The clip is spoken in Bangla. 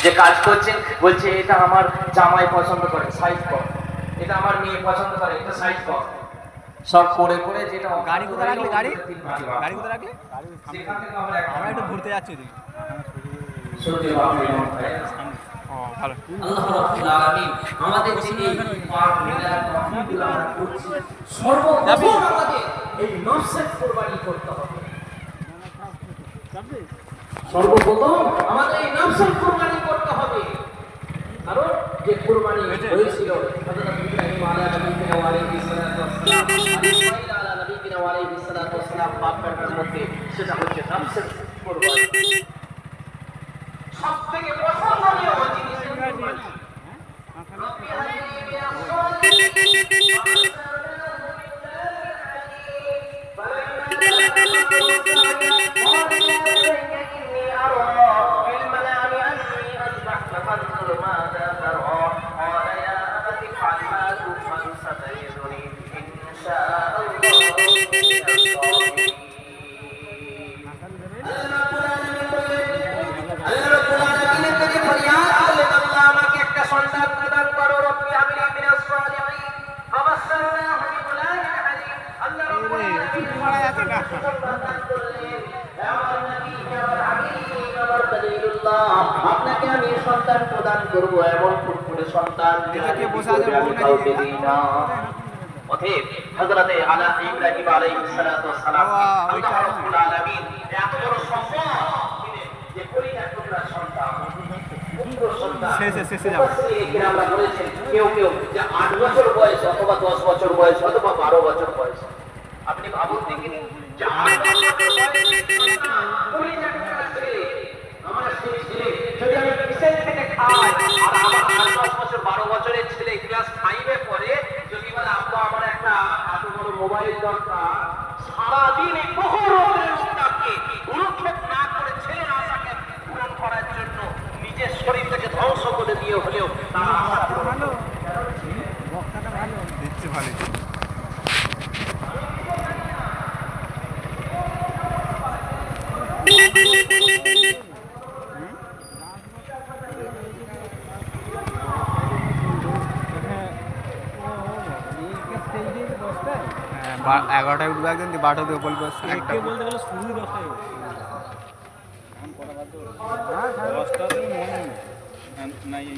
যে কাজ করছেন, বলছে এটা আমার জামাই পছন্দ করে, সাইজ কর, এটা আমার মেয়ে পছন্দ করে, এটা সাইজ কর, সব করে করে যেটা গাড়ি কোথায় রাখলে? গাড়ি কোথায় রাখলে? সেখান থেকে আমরা একটু ঘুরতে যাচ্ছি ওদিকে। সত্যি ভালো। আল্লাহ রাব্বুল আলামিন আমাদের যে এই পাক মিলাদ মাহফিল আমরা করছি, সর্বপ্রথম আমাদের এই নফসের কুরবানি করতে হবে। সর্বপ্রথম আমাদের এই নফসের কুরবানি করতে হবে। কারণ যে কুরবানি হয়েছিল হযরত ইব্রাহিম আলাইহিস সালাতু ওয়াস সালাম, ইসমাঈল আলাইহিস সালাতু ওয়াস সালাম বাপ-বেটার মধ্যে, সেটা হচ্ছে নফসের কুরবানি। সবথেকে পছন্দনীয় জিনিসের কুরবানি। রব্বি হাবিলি মিনাস সালিহিন আপনাকে আমি সন্তান প্রদান করব, এমন ফুটফুটে সন্তান আমি কাউকে দিই না। অতএব হযরত ইব্রাহিম আলাইহিস সালাতু ওয়াস সালাম আল্লাহ রাব্বুল আলামিন এত বড় সম্পদ দিলেন যে পরিবার টুকরা সন্তান, পুত্র সন্তান। শেষে যাব আমরা বলেছেন কেউ কেউ যে 8 বছর বয়স অথবা 10 বছর বয়স অথবা 12 বছর বয়স। আপনি ভাবুন দেখি যে 8 বছর বয়স আমার ছেলে যদি আমি কিসের থেকে খাই, আর আমার 8 বছর 12 বছরের ছেলে ক্লাস 5 এ পড়ে, যদি বলে আব্বা আমার একটা এত বড় মোবাইল দরকার, সারাদিন এই বহু রকমের উদ্যোগকে গুরুক্ষেপ না করে ছেলের আশাকে পূরণ করার জন্য নিজের শরীরটাকে ধ্বংস করে দিয়ে হলেও তার আশা পূরণ করে। বক্তাটা ভালো দিচ্ছে, ভালো হ্যাঁ। 11টায় উঠবে একদিন, 12টার দিকে বলবে একটা বলতে গেলে শুরুই 10টায় দশটা মনে নেই।